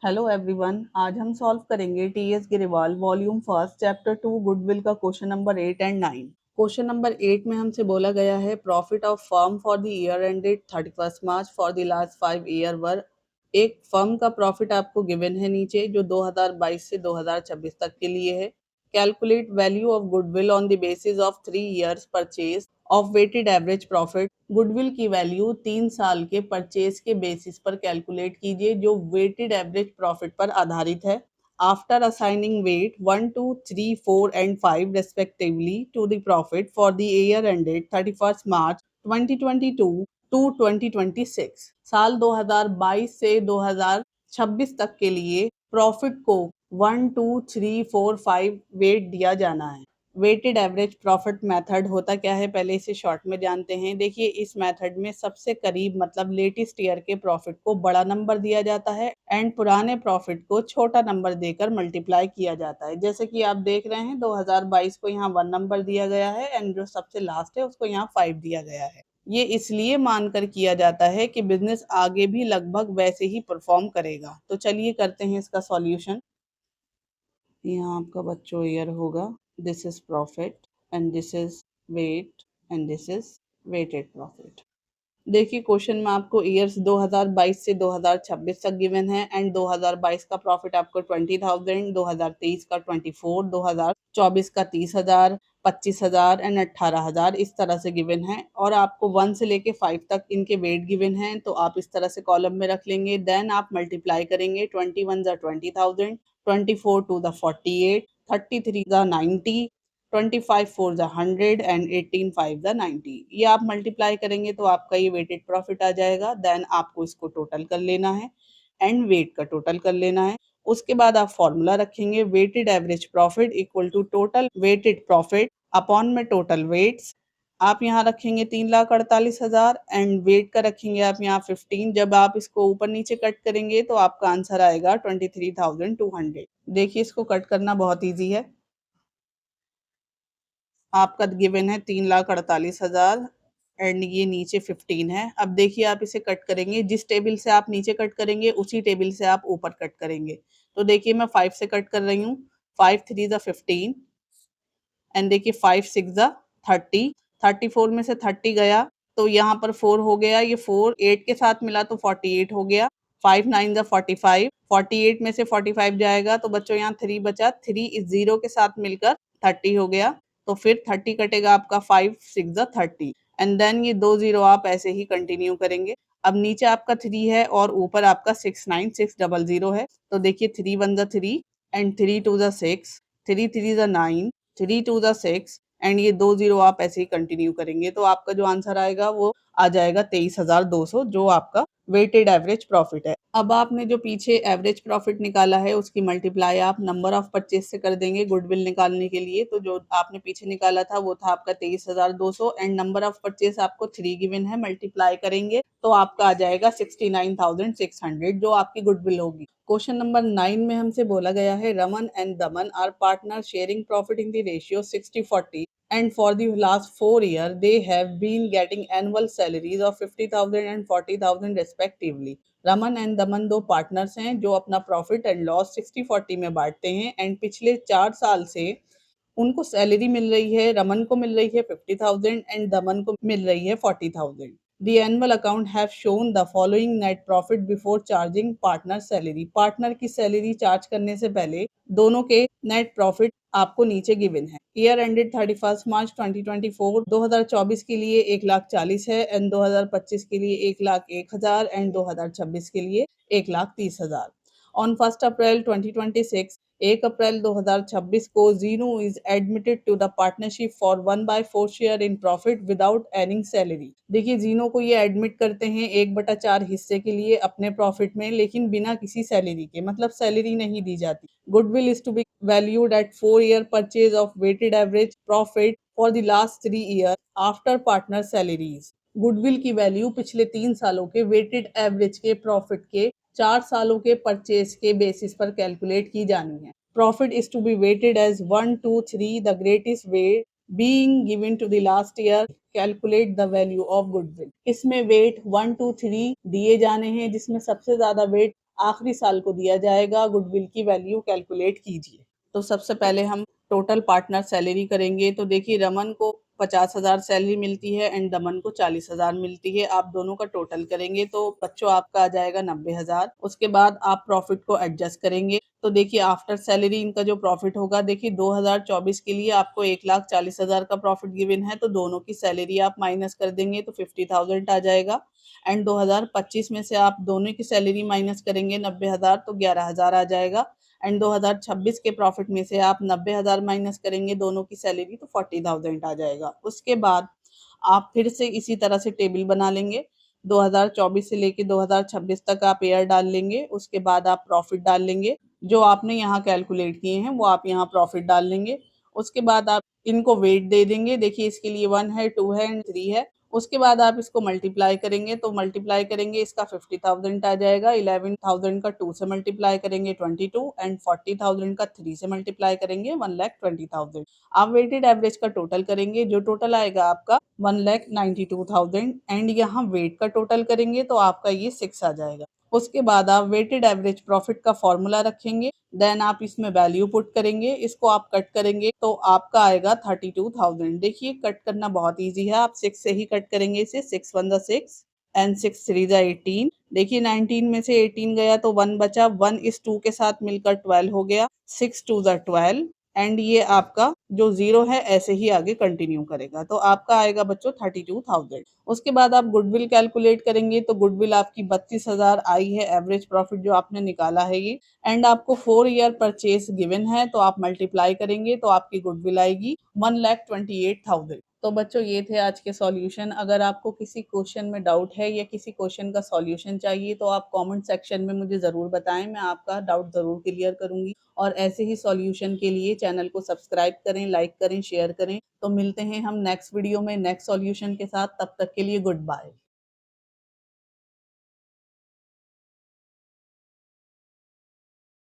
Hello everyone, आज हम solve करेंगे TS Grewal volume first chapter 2 goodwill का question number 8 and 9। Question number 8 में हमसे बोला गया है profit of firm for the year ended 31 March for the last 5 year वर। एक फर्म का प्रॉफिट आपको गिवन है नीचे जो 2022 से 2026 तक के लिए है। Calculate value of goodwill on the basis of 3 years purchase of weighted average profit. Goodwill की वैल्यू 3 साल के परचेज के बेसिस पर कैलकुलेट कीजिए जो वेटेड एवरेज प्रॉफिट पर आधारित है। After assigning weight 1, 2, 3, 4 and 5 respectively to the profit for the year ended 31st March 2022 to 2026। साल 2022 से 2026 तक के लिए प्रॉफिट को 1, 2, 3, 4, 5 वेट दिया जाना है। वेटेड एवरेज प्रॉफिट मेथड होता क्या है, पहले इसे शॉर्ट में जानते हैं। देखिए, इस मेथड में सबसे करीब मतलब लेटेस्ट ईयर के प्रॉफिट को बड़ा नंबर दिया जाता है एंड पुराने प्रॉफिट को छोटा नंबर देकर मल्टीप्लाई किया जाता है। जैसे कि आप देख रहे हैं 2022 को यहाँ 1 नंबर दिया गया है एंड जो सबसे लास्ट है उसको यहाँ 5 दिया गया है। ये इसलिए मानकर किया जाता है कि बिजनेस आगे भी लगभग वैसे ही परफॉर्म करेगा। तो चलिए करते हैं इसका सॉल्यूशन। यहाँ आपका बच्चों ईयर होगा, this is profit and this is weight and this is weighted profit. देखिए, क्वेश्चन में आपको ईयर्स 2022 से 2026 तक गिवन है एंड 2022 का प्रॉफिट आपको 20,000, 2023 का 24, 2024 का 30,000, 25,000 एंड 18,000 इस तरह से गिवन है। और आपको 1 से लेके 5 तक इनके वेट गिवन हैं, तो आप इस तरह से कॉलम में रख लेंगे। देन आप मल्टीप्लाई करेंगे 21 ज़ा 20,000, 24 टू द 48, 33 ज़ा 90, 25 4 ज़ा 100 एंड 18 5 ज़ा 90। ये आप मल्टीप्लाई करेंगे तो आपका ये वेटेड प्रॉफिट आ जाएगा। देन आपको इसको टोटल कर लेना है एंड वेट का टोटल कर लेना है। उसके बाद आप फॉर्मूला रखेंगे weighted average profit equal to total weighted profit upon में टोटल वेट्स। आप यहाँ रखेंगे 3,48,000 एंड वेट का रखेंगे आप यहाँ 15। जब आप इसको ऊपर नीचे कट करेंगे तो आपका आंसर आएगा 23,200। देखिए, इसको कट करना बहुत ईजी है। आपका गिवन है 3,48,000 एंड ये नीचे 15 है। अब देखिए, आप इसे कट करेंगे, जिस टेबल से आप नीचे कट करेंगे उसी टेबल से आप ऊपर कट करेंगे। तो देखिए, मैं 5 से कट कर रही हूँ। 5 3 ज़ा 15 एंड देखिए 5 6 ज़ा 30। 34 में से 30 गया तो यहाँ पर 4 हो गया, ये 4 8 के साथ मिला तो 48 हो गया। 5 9 ज़ा 45, 48 में से 45 जाएगा तो बच्चों यहाँ 3 बचा। 3 इस 0 के साथ मिलकर 30 हो गया। तो फिर 30 कटेगा आपका 5 6 ज़ा 30 एंड देन ये 2 0 आप ऐसे ही कंटिन्यू करेंगे। अब नीचे आपका 3 है और ऊपर आपका 69600 है। तो देखिए 3 1 ज़ा 3 एंड 3 2 ज़ा 6, 3 3 ज़ा 9, 3 2 ज़ा 6 एंड ये 2 0 आप ऐसे ही कंटिन्यू करेंगे। तो आपका जो आंसर आएगा वो आ जाएगा 23,200 जो आपका वेटेड एवरेज प्रॉफिट है। अब आपने जो पीछे एवरेज प्रॉफिट निकाला है उसकी मल्टीप्लाई आप नंबर ऑफ परचेज से कर देंगे गुडविल निकालने के लिए। तो जो आपने पीछे निकाला था वो था आपका 23,200 एंड नंबर ऑफ परचेज आपको 3 गिवन है। मल्टीप्लाई करेंगे तो आपका आ जाएगा 69,600 जो आपकी गुडविल होगी। क्वेश्चन नंबर 9 में हमसे बोला गया है Raman and Daman are partner sharing profit in the ratio 60-40 and for the last 4 years they have been getting annual salaries of 50,000 and 40,000 respectively। Raman and दमन दो पार्टनर्स हैं जो अपना प्रॉफिट एंड लॉस 60-40 में बांटते हैं एंड पिछले 4 साल से उनको सैलरी मिल रही है। रमन को मिल रही है 50,000 एंड दमन को मिल रही है 40,000। The annual account have shown the following net profit before charging partner salary। Partner की सैलरी चार्ज करने से पहले दोनों के नेट प्रॉफिट आपको नीचे गिवन है। ईयर एंडेड 31 मार्च 2024 2024 के लिए 1,40,000 है एंड 2025 के लिए 1,01,000 एंड 2026 के लिए 1,30,000। ऑन 1 अप्रैल 2026 1 अप्रैल 2026 को Gino is admitted to the partnership for 1/4 share in profit without earning salary. देखिए, जीनो को ये एडमिट करते हैं 1/4 हिस्से के लिए अपने प्रॉफिट में, लेकिन बिना किसी सैलरी के, मतलब सैलरी नहीं दी जाती। Goodwill is to be valued at 4 year purchase of weighted average profit for the last 3 year after partner salaries. Goodwill की वैल्यू पिछले 3 सालों के वेटेड एवरेज के प्रॉफिट के 4 सालों के परचेज के बेसिस पर कैलकुलेट की जानी है। Profit is to be weighted as 1 2 3 the greatest weight being given to the last year calculate the value of goodwill। इसमें वेट 1 2 3 दिए जाने हैं जिसमें सबसे ज्यादा वेट आखिरी साल को दिया जाएगा। गुडविल की वैल्यू कैलकुलेट कीजिए। तो सबसे पहले हम टोटल पार्टनर सैलरी करेंगे। तो देखिए रमन को 50,000 सैलरी मिलती है एंड दमन को 40,000 मिलती है। आप दोनों का टोटल करेंगे तो बच्चों आपका आ जाएगा 90,000। उसके बाद आप प्रॉफिट को एडजस्ट करेंगे। तो देखिए आफ्टर सैलरी इनका जो प्रॉफिट होगा, देखिए 2024 के लिए आपको 1,40,000 का प्रॉफिट गिवन है, तो दोनों की सैलरी आप माइनस कर देंगे तो 50,000 आ जाएगा। एंड 2025 में से आप दोनों की सैलरी माइनस करेंगे 90,000 तो 11,000 आ जाएगा। एंड 2026 के प्रॉफिट में से आप 90,000 माइनस करेंगे दोनों की सैलरी तो 40,000 आ जाएगा। उसके बाद आप फिर से इसी तरह से टेबल बना लेंगे। 2024 से लेके 2026 तक आप ईयर डाल लेंगे। उसके बाद आप प्रॉफिट डाल लेंगे। जो आपने यहाँ कैलकुलेट किए हैं वो आप यहाँ प्रॉफिट डाल लेंगे। उसके बाद आप इनको वेट दे देंगे। देखिए इसके लिए 1 है, 2 है एंड 3 है। उसके बाद आप इसको मल्टीप्लाई करेंगे तो मल्टीप्लाई करेंगे इसका 50,000 आ जाएगा। 11,000 का 2 से मल्टीप्लाई करेंगे 22 एंड 40,000 का 3 से मल्टीप्लाई करेंगे 1,20,000। आप वेटेड एवरेज का टोटल करेंगे, जो टोटल आएगा आपका 1,92,000 एंड यहाँ वेट का टोटल करेंगे तो आपका ये 6 आ जाएगा। उसके बाद आप वेटेड एवरेज प्रॉफिट का फॉर्मूला रखेंगे। देन आप इसमें वैल्यू पुट करेंगे, इसको आप कट करेंगे तो आपका आएगा 32,000। देखिए कट करना बहुत इजी है, आप 6 से ही कट करेंगे इसे। 6 1 ज़ा 6 एंड 6 3 ज़ा 18। देखिए 19 में से 18 गया तो 1 बचा। 1 इस 2 के साथ मिलकर 12 हो गया। 6 2 ज़ा 12 एंड ये आपका जो जीरो है ऐसे ही आगे कंटिन्यू करेगा तो आपका आएगा बच्चों 32,000। उसके बाद आप गुडविल कैलकुलेट करेंगे तो गुडविल आपकी 32,000 आई है, एवरेज प्रॉफिट जो आपने निकाला है ये। एंड आपको 4 ईयर परचेस गिवन है तो आप मल्टीप्लाई करेंगे तो आपकी गुडविल आएगी 1,28,000। तो बच्चों ये थे आज के सॉल्यूशन। अगर आपको किसी क्वेश्चन में डाउट है या किसी क्वेश्चन का सॉल्यूशन चाहिए तो आप कमेंट सेक्शन में मुझे ज़रूर बताएं, मैं आपका डाउट ज़रूर क्लियर करूंगी। और ऐसे ही सॉल्यूशन के लिए चैनल को सब्सक्राइब करें, लाइक करें, शेयर करें। तो मिलते हैं हम नेक्स्ट वीडियो में नेक्स्ट सॉल्यूशन के साथ। तब तक के लिए गुड बाय।